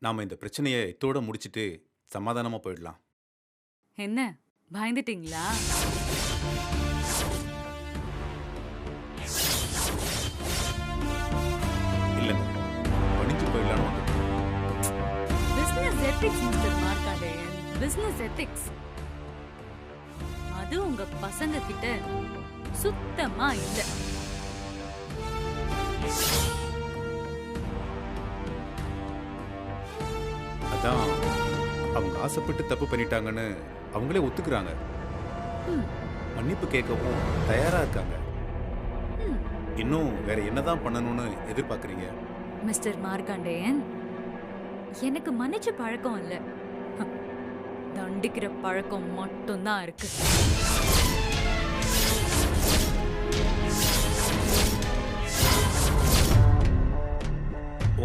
நாம இந்த பிரச்சனையை இத்தோட முடிச்சிட்டு சமாதானமா போயிடலாம். என்ன பயந்துட்டீங்களா? இல்லைங்க, பணிஞ்சு போயிடலான்னு வந்திருக்கோம். Business ethics mister Markandeyan, business ethics. அது உங்க பசங்க கிட்ட சுத்தமா இல்ல. அதான் அவங்க ஆசைப்பட்டு தப்பு பண்ணிட்டாங்கன்னு அவங்களே ஒத்துக்கிறாங்க. ம், மன்னிப்பு கேட்கவும் தயாரா இருக்காங்க. ம். இன்னும் வேற என்னதான் பண்ணணும்னு எதிர்பார்க்கறீங்க? மிஸ்டர் மார்க்காண்டேயன், எனக்கு மன்னிச்ச பழக்கம் இல்ல, தண்டிக்கிற பழக்கம் மட்டும்தான் இருக்கு.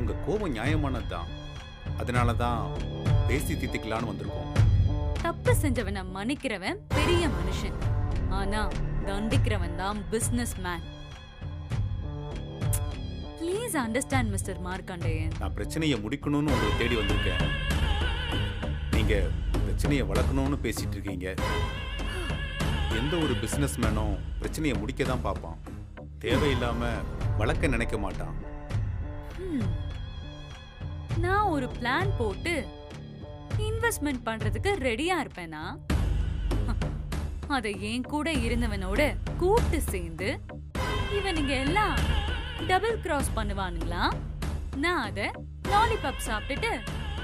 உங்க கோபம் நியாயமானதுதான். அதனால தான் பேசி தீர்த்துக்கலான்னு வந்திருக்கோம். தப்பு செஞ்சவனை மன்னிக்கிறவன் பெரிய மனுஷன், ஆனா தண்டிக்கிறவன் தான் business man. Please understand mister Markandeyan. நான் பிரச்சனையை முடிக்கணும்னு உங்களை தேடி வந்திருக்கேன். நீங்க பிரச்சனையை வளர்க்கணும்னு பேசிட்டு இருக்கீங்க. எந்த ஒரு பிசினஸ் மேனும் பிரச்சனையை முடிக்க தான் பார்ப்பான், தேவையில்லாம வளர்க்க நினைக்க மாட்டான். ம். நான் ஒரு பிளான் போட்டு இன்வெஸ்ட்மெண்ட் பண்றதுக்கு ரெடியா இருப்பேனா, அதை என் கூட இருந்தவனோட கூட்டு சேர்ந்து இவனுங்க எல்லாம் டபுள் கிராஸ் பண்ணுவானுங்களா? நான் அத லாலிபாப் சாப்பிட்டுட்டு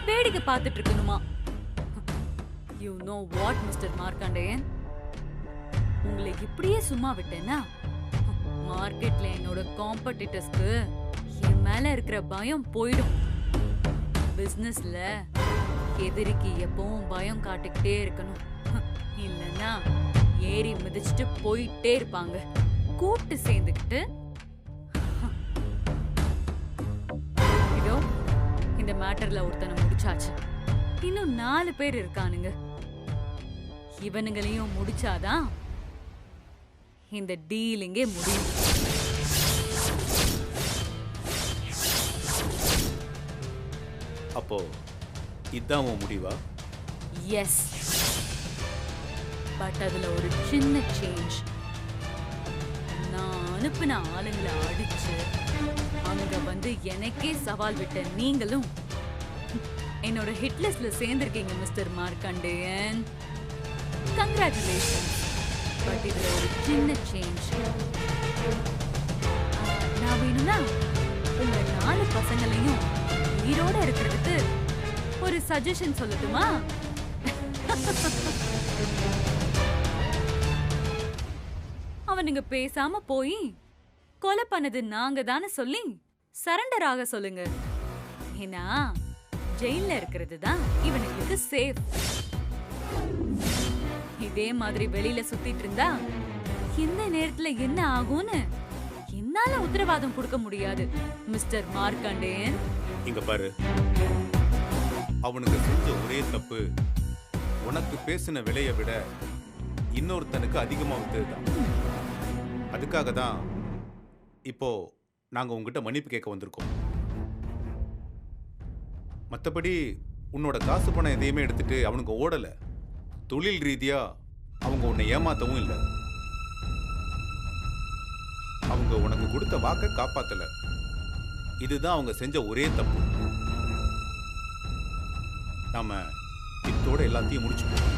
வேடிக்கை பார்த்துட்டு இருக்கணுமா? யூ நோ வாட் மிஸ்டர் மார்க்காண்டேயன், உங்களை இப்படியே சும்மா விட்டேன்னா மார்க்கெட்ல என்னோட காம்படிட்டர்ஸ்க்கு என் மேல இருக்கிற பயம் போயிடும். பிசினஸ்ல எதிரிக்கு எப்பவும் பயம் காட்டிக்கிட்டே இருக்கணும், இல்லைன்னா ஏறி மிதிச்சுட்டு போயிட்டே இருப்பாங்க. கூட்டு சேர்ந்துக்கிட்டு இதோ இந்த மேட்டர்ல ஒருத்தனை முடிச்சாச்சு. இன்னும் 4 பேர் இருக்கானுங்க. இவனுங்களையும் முடிச்சாதான் இந்த டீலிங்கே முடியும். அப்போ இதான் உன் முடிவா? எஸ், பட் அதுல ஒரு சின்ன சேஞ்ச். நான் அனுப்பின ஆளுங்களை அடிச்சு அங்க வந்து எனக்கே சவால் விட்ட நீங்களும் என்னோட ஹிட் லிஸ்ட்ல சேர்ந்திருக்கீங்க மிஸ்டர் மார்க்காண்டேயன். கங்க்ராச்சுலேஷன். பட் இதுல ஒரு சின்ன சேஞ்ச். நான் வேணும்னா உங்க 4 பசங்களையும் உயிரோட இருக்கிறதுக்கு ஒரு சஜஷன் சொல்லட்டுமா? அவனுங்க பேசாம போய் கொலை பண்ணது நாங்க தானே சொல்லி சரண்டர் ஆக சொல்லுங்க. ஏன்னா ஜெயில இருக்கிறது தான் இவனுங்களுக்கு சேஃப். இதே மாதிரி வெளியில சுத்திட்டு இருந்தா எந்த நேரத்துல என்ன ஆகும்னு என்னால உத்தரவாதம் கொடுக்க முடியாது மிஸ்டர் மார்க்காண்டேயன். இங்க பாரு, அவனுக்கு செஞ்ச ஒரே தப்பு உனக்கு பேசின விலையை விட இன்னொருத்தனுக்கு அதிகமா வித்ததுதான். அதுக்காக தான் இப்போ நாங்க உங்ககிட்ட மன்னிப்பு கேட்க வந்திருக்கோம். மற்றபடி உன்னோட காசு பணம் எதையுமே எடுத்துட்டு அவனுக்கு ஓடல. தொழில் ரீதியா அவங்க உன்னை ஏமாத்தவும் இல்லை. அவங்க உனக்கு கொடுத்த வாக்கை காப்பாத்தல. இதுதான் அவங்க செஞ்ச ஒரே தப்பு. நாம இதோட எல்லாத்தையும் முடிச்சுப்போம்.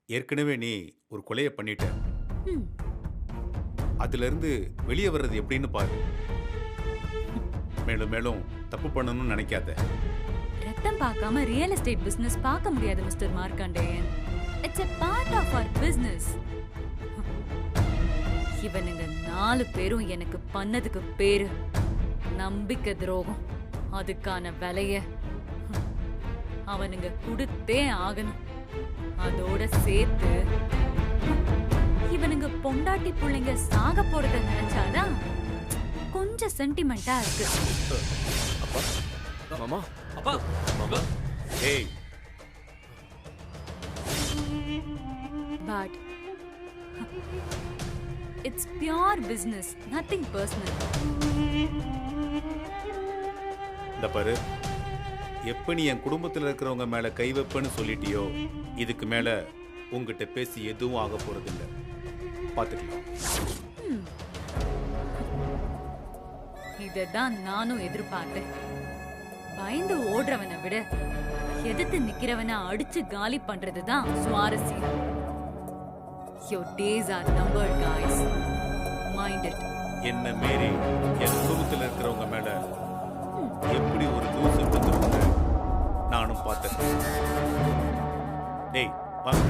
ஏற்கனவே நீ ஒரு கொலையை பண்ணிட்ட. அதுல இருந்து வெளியே வர்றது எப்படின்னு பாரு. மேலும் மேலும் தப்பு பண்ணணும்னு நினைக்காத. ரத்தம் பார்க்காம ரியல் எஸ்டேட் பிசினஸ் பார்க்க முடியாது mister Markandeyan. It's a part of our business. இவனுங்க 4 பேரும் எனக்கு பண்ணதுக்கு பேரு நம்பிக்கை துரோகம். அதுக்கான விலைய அவனுங்க கொடுத்தே ஆகணும். அதோட சேர்த்து இவனுங்க பொண்டாட்டி புள்ளைங்க சாக போறத நினைச்சாதான் கொஞ்சம் சென்டிமெண்டா இருக்கு. அப்பா, மாமா, அப்பா, மாமா. ஏய், But it's pure business, nothing personal. இந்த பாரு, எப்ப நீ என் குடும்பத்தில் இருக்கிறவங்க மேல கை வைப்பேன்னு சொல்லிட்டியோ இதுக்கு மேல உங்ககிட்ட பேசி எதுவும் ஆக போறதில்ல. பாத்துக்கலாம். இததான் நானும் எதிர்பார்த்தேன். பயந்து ஓடுறவனை விட எதிர்த்து நிக்கிறவனை அடிச்சு காலி பண்றதுதான் சுவாரஸ்யம். Your days are numbered, guys. Mind it. என்ன மீறி என் குடும்பத்தில் இருக்கிறவங்க மேல எப்படி ஒரு தூசு விழுந்துருங்க நானும் பார்த்தேன். டேய் வாங்க.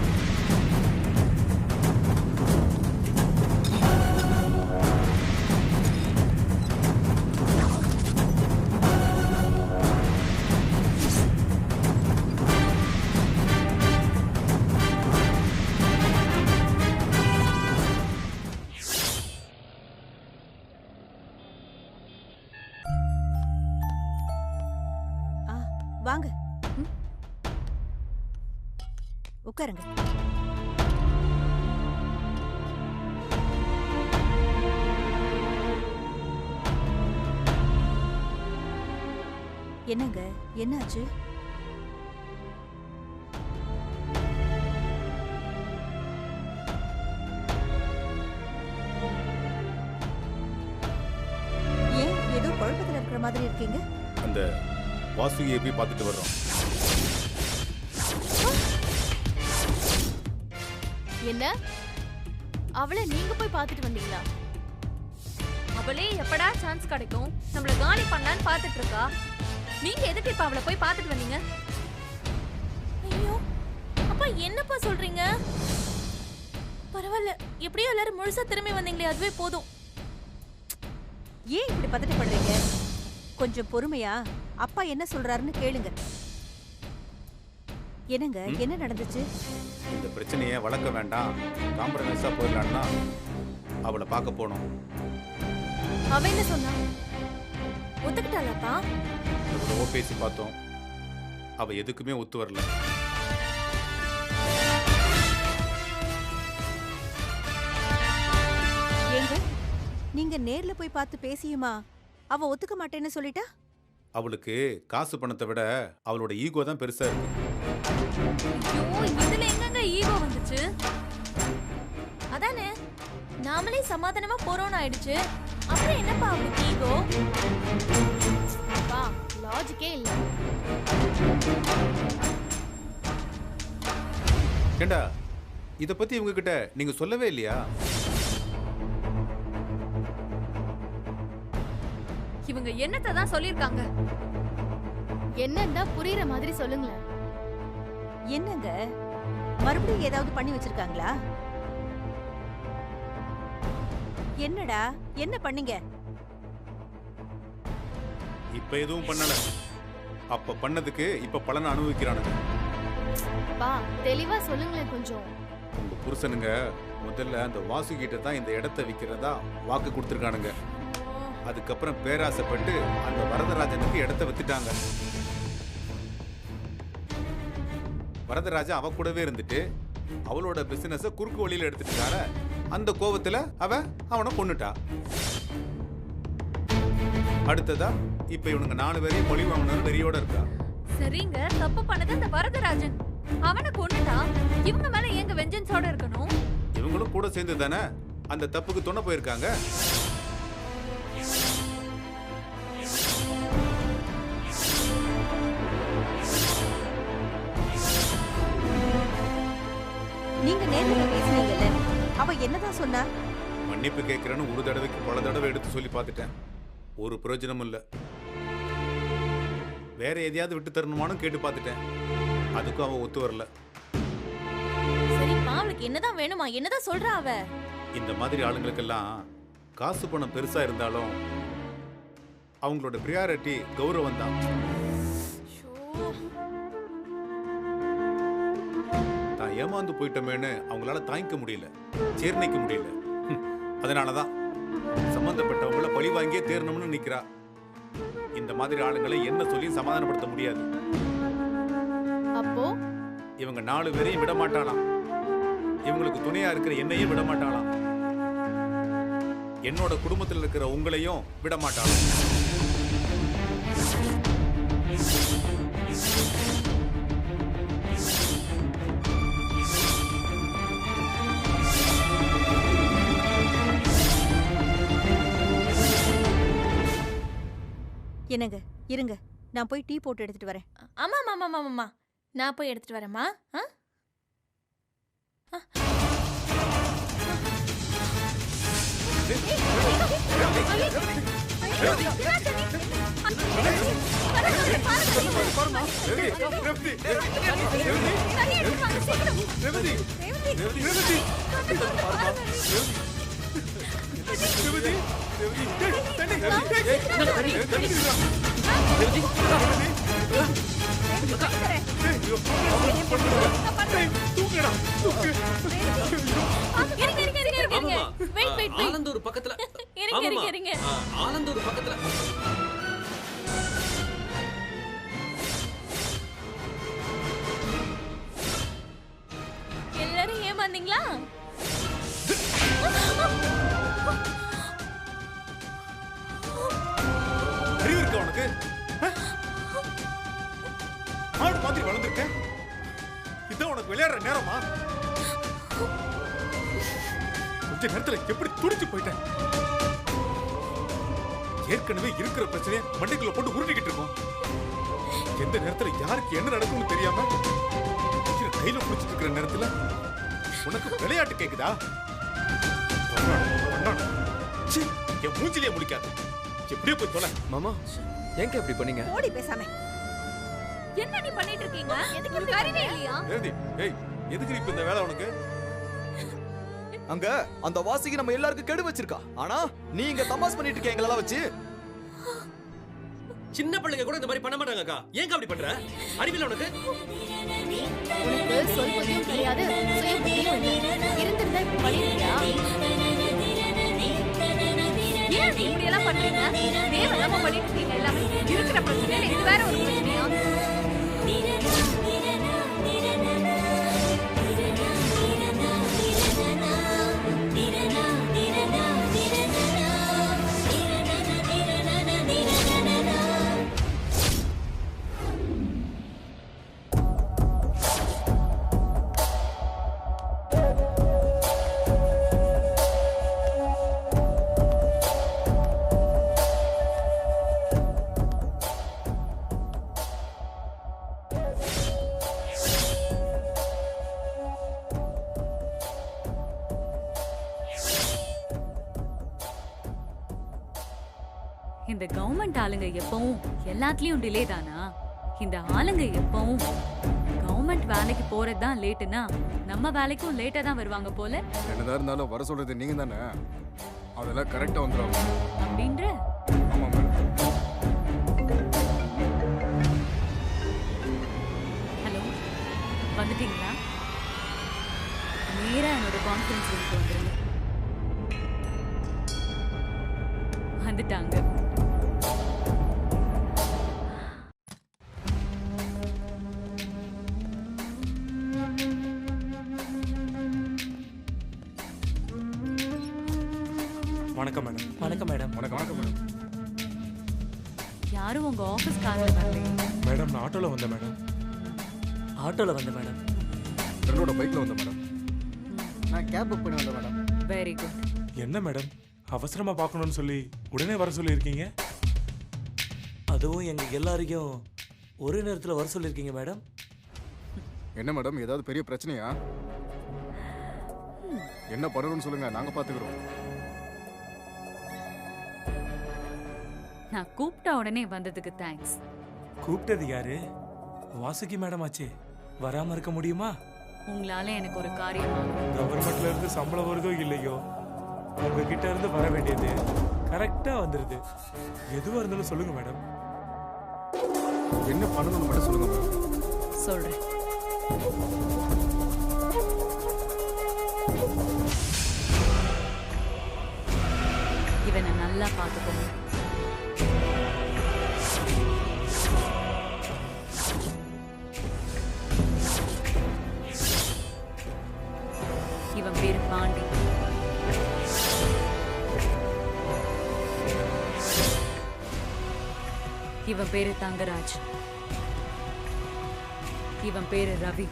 வாங்க உட்காருங்க. என்னங்க என்னாச்சு? ஏன் ஏதோ குழப்பத்துல இருக்கிற மாதிரி இருக்கீங்க? அந்த வாசுகியை போய் பார்த்துட்டு வர்றோம். என்ன அவளை நீங்க போய் பார்த்துட்டு வந்தீங்களா? அவளே எப்படா சான்ஸ் கிடைக்கும் நம்மள காலி பண்ணலான்னு பார்த்துட்டு இருக்கா. நீங்க எதுக்கு இப்ப அவளை போய் பார்த்துட்டு வந்தீங்க? ஐயோ அப்பா என்னப்பா சொல்றீங்க? பரவாயில்ல எப்படியோ எல்லாரும் முழுசா திரும்பி வந்தீங்களே அதுவே போதும். ஏன் இப்படி பதட்டப்படுறீங்க? கொஞ்சம் பொறுமையா அப்பா என்ன சொல்றாருன்னு கேளுங்க. என்னங்க என்ன நடந்துச்சு? இந்த பிரச்சனையை வளர்க்க வேண்டாம், காம்ப்ரமைஸா போயிடலான்னா அவளை பார்க்க போனோம். அவ என்ன சொன்னா? ஒத்துக்கிட்டாளாப்பா? எவ்வளவோ பேசி பார்த்தோம், அவ எதுக்குமே ஒத்து வரல. ஏங்க நீங்க நேர்ல போய் பார்த்து பேசியுமா அவ ஒத்துக்க மாட்டேன்னு சொல்லிட்டா? அவளுக்கு காசு பணத்தை விட அவளோட ஈகோ தான் பெருசா இருக்கு. ஐயோ இதுல எங்கங்க ஈகோ வந்துச்சு? அதானே நாமளே சமாதானமா போறோம்னு ஆயிடுச்சு. அப்புறம் என்னப்பா அவளுக்கு ஈகோ? அப்பா லாஜிக்கே இல்ல. ஏண்டா இத பத்தி இவங்க கிட்ட நீங்க சொல்லவே இல்லையா? இவங்க என்னத்தை தான் சொல்லிருக்காங்க? என்னன்னா புரியுற மாதிரி சொல்லுங்களேன். என்னங்க மறுபடியும் ஏதாவது பண்ணி வச்சிருக்காங்களா? என்னடா என்ன பண்ணீங்க? இப்ப எதுவும் பண்ணல, அப்ப பண்ணதுக்கு இப்ப பலனை அனுபவிக்கிறானுங்க. பா தெளிவா சொல்லுங்களேன் கொஞ்சம். உங்க புருஷனுங்க முதல்ல அந்த வாசுகிட்ட தான் இந்த இடத்தை விற்கிறதா வாக்கு கொடுத்துருக்கானுங்க. அதுக்கப்புறம் பேராசைப்பட்டு அந்த வரதராஜனுக்கு இடத்த வித்துட்டாங்க. வரதராஜன் அவ கூடவே இருந்துட்டு அவளோட பிசினஸ குறுக்கு வழியில எடுத்துட்டார. அந்த கோவத்துல அவனை கொன்னுட்டா. அடுத்ததா இப்ப இவனுங்க 4 பேரையும் மொழி வாங்கணும் வெறியோட இருக்கா. சரிங்க தப்பு பண்ணது அந்த வரதராஜன். அவனை கொன்னுட்டா. இவங்க மேல எங்க வெஞ்சன்ஸோட இருக்கணும்? இவங்களும் கூட சேர்ந்து தானே அந்த தப்புக்கு துணை போயிருக்காங்க. நீங்க நேர்ல பேசுனீங்கல்ல, அவ என்னதான் சொன்னா? மன்னிப்பு கேட்கிறேன்னு ஒரு தடவைக்கு பல தடவை எடுத்து சொல்லி பார்த்துட்டேன், ஒரு பிரயோஜனமும் இல்லை. வேற எதையாவது விட்டு தரணுமானு கேட்டு பார்த்துட்டேன், அதுக்கும் அவ ஒத்து வரல. சரிப்பா அவளுக்கு என்னதான் வேணுமா? என்னதான் சொல்றா அவ? இந்த மாதிரி ஆளுங்களுக்கெல்லாம் காசு பணம் பெருசா இருந்தாலும் அவங்களோட பிரியாரிட்டி கௌரவம் தான். தான் ஏமாந்து போயிட்டோமேன்னு அவங்களால தாங்கிக்க முடியல, ஜீர்ணிக்க முடியல. அதனாலதான் சம்பந்தப்பட்டவங்கள பழி வாங்கியே தேரணும்னு நிக்கிறா. இந்த மாதிரி ஆளுங்களை என்ன சொல்லி சமாதானப்படுத்த முடியாது. அப்போ இவங்க 4 பேரையும் விட மாட்டாளாம், இவங்களுக்கு துணையா இருக்கிற என்னையும் விட மாட்டாளாம், என்னோட குடும்பத்தில் இருக்கிற உங்களையும் விட மாட்டாளாம். என்னங்க இருங்க, நான் போய் டீ போட்டு எடுத்துட்டு வரேன். ஆமா ஆமா ஆமா ஆமா, நான் போய் எடுத்துட்டு வரேம்மா. ஆலந்தூர் பக்கத்துல ஆலந்தூர் பக்கத்துல எல்லாரும் ஏமாந்தீங்களா? அறிவு இருக்கா உனக்கு? ஆடு மாதிரி வளர்ந்துருக்க. இதான் உனக்கு விளையாடுற நேரமா? கொஞ்ச நேரத்துல எப்படி துடிச்சு போயிட்டேன். ஏற்கனவே இருக்கிற பிரச்சனையை மண்டைக்குள்ள போட்டு உருட்டிக்கிட்டு இருக்கோம். எந்த நேரத்துல யாருக்கு என்ன நடக்கும்னு தெரியாம கையில பிடிச்சிட்டு இருக்கிற நேரத்துல உனக்கு விளையாட்டு கேக்குதா? என் மூஞ்சிலே முடிக்காது. எப்படியோ போய் தொலை. மாமா ஏங்க இப்படி பண்ணீங்க? ஓடி பேசாம. என்ன நீ பண்ணிட்டு இருக்கீங்க? எதுக்கு இப்படி அறிவே இல்லையா? ரேவதி, ஏய் எதுக்கு இப்ப இந்த வேலை உனக்கு? அங்க அந்த வாசிக்கு நம்ம எல்லாருக்கும் கெடு வச்சிருக்கா. ஆனா நீங்க தமாஸ் பண்ணிட்டு இருக்கீங்க எங்களெல்லாம் வச்சு. சின்ன பிள்ளைங்க கூட இந்த மாதிரி பண்ண மாட்டாங்கக்கா. ஏங்க அப்படி பண்ற? அறிவில்ல உனக்கு? உனக்கு சொல் புத்தியும் தெரியாது, சுய புத்தியும் இல்லை. இருந்திருந்தா இப்படி பண்ணிருக்கியா? ஏன் நீ இப்படி எல்லாம் பண்றீங்க? தேவையில்லாம பண்ணிட்டு இருக்கீங்க எல்லாமே. இருக்கிற பிரச்சனையில இது வேற ஒரு பிரச்சனையா? இந்த கவர்மெண்ட் ஆளுங்க எப்பவும் எல்லாத்துலயும் டிலே தானா? இந்த ஆளுங்க எப்பவும் கவர்மெண்ட் வேலைக்கு போறதுதான் லேட்டுனா நம்ம வேலைக்கும் லேட்டா தான் வருவாங்க போல. என்னதான் இருந்தாலும் வர சொல்றது நீங்க தானே, அதெல்லாம் கரெக்டா வந்துடும் அப்படின்ற. ஆமா மேடம். ஹலோ, வந்துட்டீங்களா? நேரா என்னோட கான்ஃபரன்ஸ் ரூமுக்கு வந்துருங்க. வந்துட்டாங்க. வணக்கம் மேடம். வணக்கம் மேடம். வணக்கம் வணக்கம் மேடம். யாரும் உங்க ஆபீஸ் கார்ல வரலையே? மேடம் நான் ஆட்டோல வந்தேன் மேடம். ஆட்டோல வந்தேன் மேடம். ஃப்ரெண்டோட பைக்ல வந்தேன் மேடம். நான் கேப் புக் பண்ணி வந்தேன் மேடம். Very good. என்ன மேடம் அவசரமா பார்க்கணும்னு சொல்லி உடனே வர சொல்லியிருக்கீங்க? அதுவும் எங்க எல்லாரையும் ஒரே நேரத்தில் வர சொல்லியிருக்கீங்க மேடம். என்ன மேடம் ஏதாவது பெரிய பிரச்சனையா? என்ன பண்ணணும்னு சொல்லுங்க, நாங்க பாத்துக்கிறோம். நான் கூப்பிட்ட உடனே வந்ததுக்கு தேங்க்ஸ். கூப்பிட்டது யாரு? வாசுகி மேடம் ஆச்சே, வராம இருக்க முடியுமா? உங்களால எனக்கு ஒரு காரியம். கவர்மெண்ட்ல இருந்து சம்பளம் வருதோ இல்லையோ, உங்ககிட்ட இருந்து வர வேண்டியது கரெக்டா வந்துருது. எதுவா இருந்தாலும் சொல்லுங்க மேடம். என்ன பண்ணணும்னு மட்டும் சொல்லுங்க மேடம். சொல்றேன். இவனை நல்லா பார்த்துக்கோங்க. இவன் பேரு பாண்டி. இவன் பேரு தங்கராஜ். இவன் பேரு ரவி.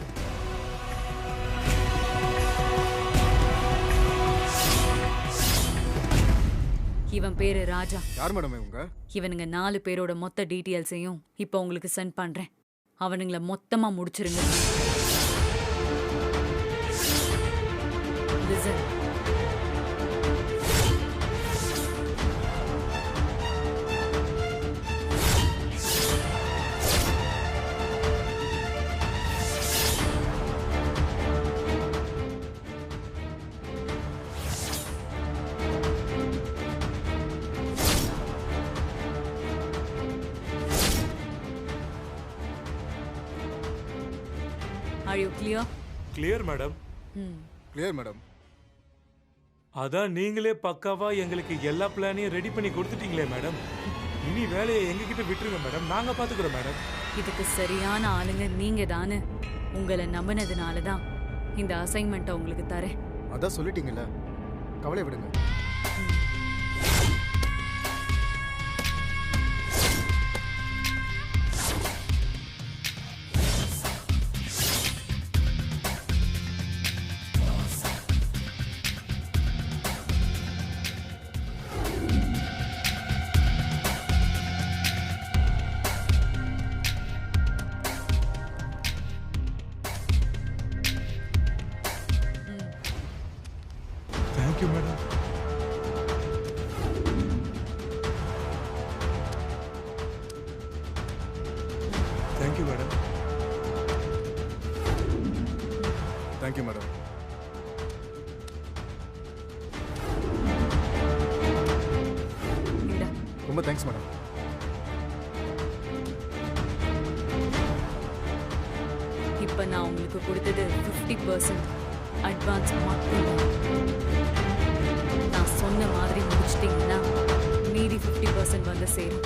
இவன் பேரு ராஜா. யார் மேடம் இவங்க? இவனுங்க 4 பேரோட மொத்த டீட்டெயில்ஸையும் இப்போ உங்களுக்கு சென்ட் பண்றேன். அவனுங்கள மொத்தமா முடிச்சிருங்க. Listen. Are you clear? Clear madam. Clear madam. அதான் நீங்களே பக்காவா எங்களுக்கு எல்லா பிளானையும் ரெடி பண்ணி கொடுத்துட்டீங்களே மேடம். இனி வேலையை எங்ககிட்ட விட்டுருங்க மேடம், நாங்க பாத்துக்கிறோம் மேடம். இதுக்கு சரியான ஆளுங்க நீங்க தானே. உங்களை நம்பினதுனால தான் இந்த அசைன்மெண்ட்டை உங்களுக்கு தரேன். அதான் சொல்லிட்டீங்கல்ல, கவலை விடுங்க. Thank you madam. Thank you madam. Thank you madam. இந்தா. ரொம்ப தேங்க்ஸ் மேடம். இப்ப நான் உங்களுக்கு கொடுத்தது 50% அட்வான்ஸ் மட்டும். நான் சொன்ன மாதிரி முடிச்சிட்டீங்கன்னா மீதி 50% வந்து சேரும்.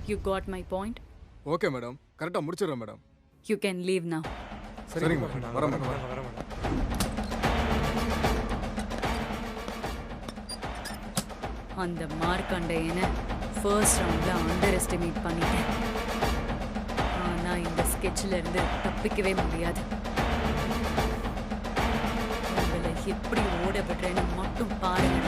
You got my point? Okay madam, கரெக்டாக முடிச்சிடுறேன் madam. You can leave now. சரிங்க மேடம், வரேன் மேடம். வரேன் மேடம். அந்த மார்க்கண்டையனை ஃபர்ஸ்ட் ரவுண்ட்ல அண்டர் எஸ்டிமேட் பண்ணிட்டேன். ஆனா இந்த ஸ்கெட்ச்ல இருந்து தப்பிக்கவே முடியாது. உங்களை எப்படி ஓட விடுறேன்னு மட்டும் பாருங்க.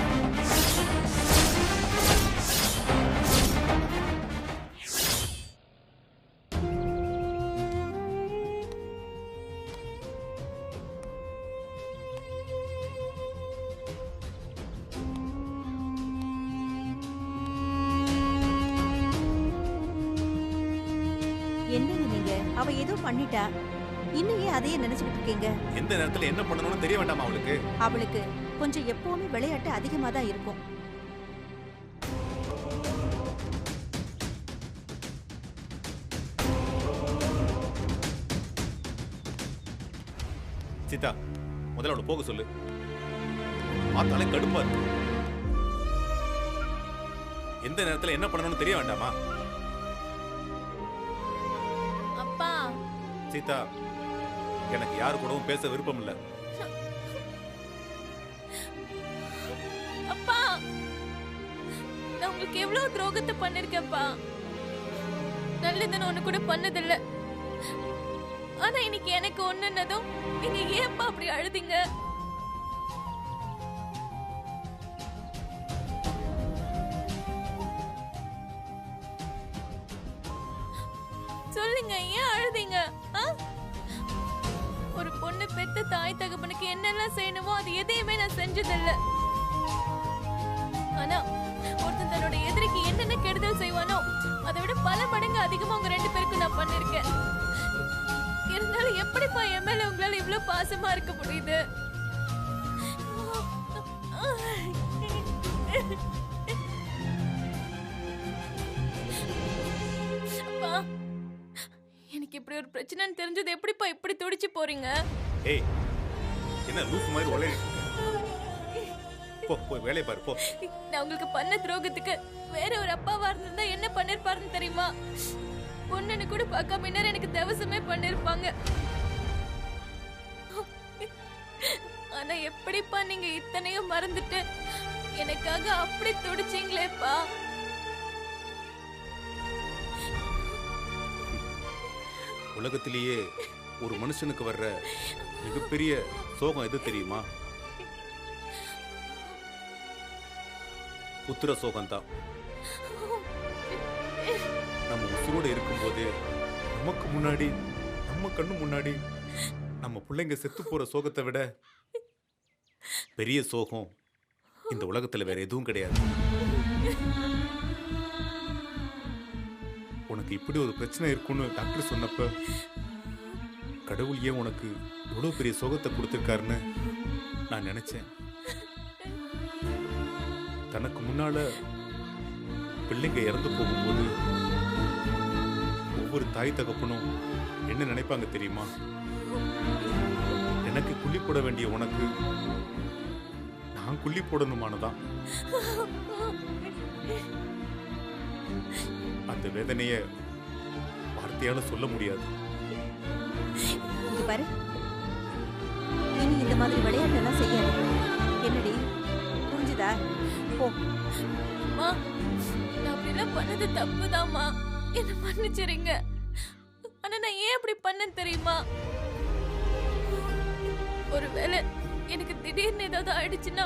என்னங்க நீங்க? அவ ஏதோ பண்ணிட்டா, இன்னும் ஏன் அதையே நினைச்சுக்கிட்டு இருக்கீங்க? எந்த நேரத்துல என்ன பண்ணணும்னு தெரிய வேண்டாமா அவளுக்கு? அவளுக்கு கொஞ்சம் எப்பவுமே விளையாட்டு அதிகமா தான் இருக்கும். சீதா, முதல்ல அவளை போக சொல்லு. பார்த்தாலே கடுப்பா இருக்கு. எந்த நேரத்துல என்ன பண்ணணும்னு தெரிய வேண்டாமா? அப்பா சீதா, எனக்கு யாரு கூடவும் பேச விருப்பம் இல்ல. அப்பா, நான் உங்களுக்கு எவ்வளவு துரோகத்தை பண்ணிருக்கேன்ப்பா. நல்லதுன்னு ஒண்ணு கூட பண்ணதில்ல. ஆனா இன்னைக்கு எனக்கு ஒண்ணுன்னதும் நீங்க ஏன்ப்பா அப்படி அழுதீங்க? சொல்லுங்க, ஏன் அழுதீங்க? ஒரு பொண்ணு பெத்த தாய் தகப்பனுக்கு என்னெல்லாம் செய்யணுமோ அது எதையுமே நான் செஞ்சதில்லை. ஆனா ஒருத்தன் தன்னோட எதிரிக்கு என்னென்ன கெடுதல் செய்வானோ அதை விட பல மடங்கு அதிகமா உங்க 2 பேருக்கும் நான் பண்ணிருக்கேன். இருந்தாலும் எப்படிப்பா என் மேல உங்களால இவ்வளவு பாசமா இருக்க முடியுது? அப்பா, எனக்கு இப்படி ஒரு பிரச்சனைன்னு தெரிஞ்சது எப்படிப்பா இப்படி துடிச்சு போறீங்க? ஏய், என்ன லூஸ் மாதிரி உளறிட்டு இருக்க? போ, போய் வேலையை பாரு, போ. நான் உங்களுக்கு பண்ண துரோகத்துக்கு வேற ஒரு அப்பாவா இருந்திருந்தா என்ன பண்ணிருப்பாருன்னு தெரியுமா? பொண்ணுன்னு கூட பார்க்காம இன்னும் எனக்கு தவசமே பண்ணிருப்பாங்க. ஆனா எப்படிப்பா நீங்க இத்தனையும் மறந்துட்டு எனக்காக அப்படி துடிச்சீங்களேப்பா? உலகத்திலேயே ஒரு மனுஷனுக்கு வர்ற மிகப்பெரிய சோகம் எது தெரியுமா? புத்திர சோகம்தான். நம்ம உசுரோட இருக்கும்போது நமக்கு முன்னாடி நம்ம கண்ணு முன்னாடி நம்ம பிள்ளைங்க செத்து போற சோகத்தை விட பெரிய சோகம் இந்த உலகத்துல வேற எதுவும் கிடையாது. உனக்கு இப்படி ஒரு பிரச்சனை இருக்குன்னு டாக்டர் சொன்னப்ப கடவுள் ஏன் உனக்கு இவ்வளவு பெரிய சோகத்தை கொடுத்திருக்காருன்னு நான் நினைச்சேன். தனக்கு முன்னால பிள்ளைங்க இறந்து போகும்போது ஒவ்வொரு தாய் தகப்பனும் என்ன நினைப்பாங்க தெரியுமா? எனக்கு குள்ளி போட வேண்டிய உனக்கு நான் குள்ளி போடணுமானதான். அந்த வேதனைய வார்த்தையால சொல்ல முடியாது. இங்க பாரு, இனி இந்த மாதிரி விளையாட்டெல்லாம் செய்யாத. என்னடி, புரிஞ்சுதா? போ. அம்மா, நான் அப்படிலாம் பண்ணது தப்புதாம்மா. என்ன மன்னிச்சிருங்க. ஆனா நான் ஏன் அப்படி பண்ணேன்னு தெரியுமா? ஒருவேளை எனக்கு திடீர்னு ஏதாவது ஆயிடுச்சுன்னா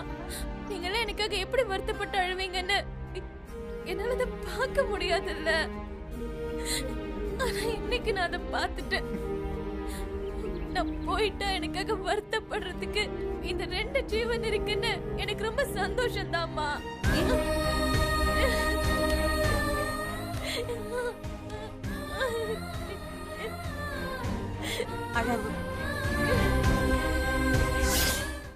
நீங்களே எனக்காக எப்படி வருத்தப்பட்டு அழுவீங்கன்னு என்னால அதை பார்க்க முடியாதுல்ல. ஆனா இன்னைக்கு நான் அதை பார்த்துட்டேன். நான் போயிட்டா எனக்காக வருத்தப்படுறதுக்கு இந்த 2 ஜீவன் இருக்குன்னு எனக்கு ரொம்ப சந்தோஷம் தான்மா. அழகு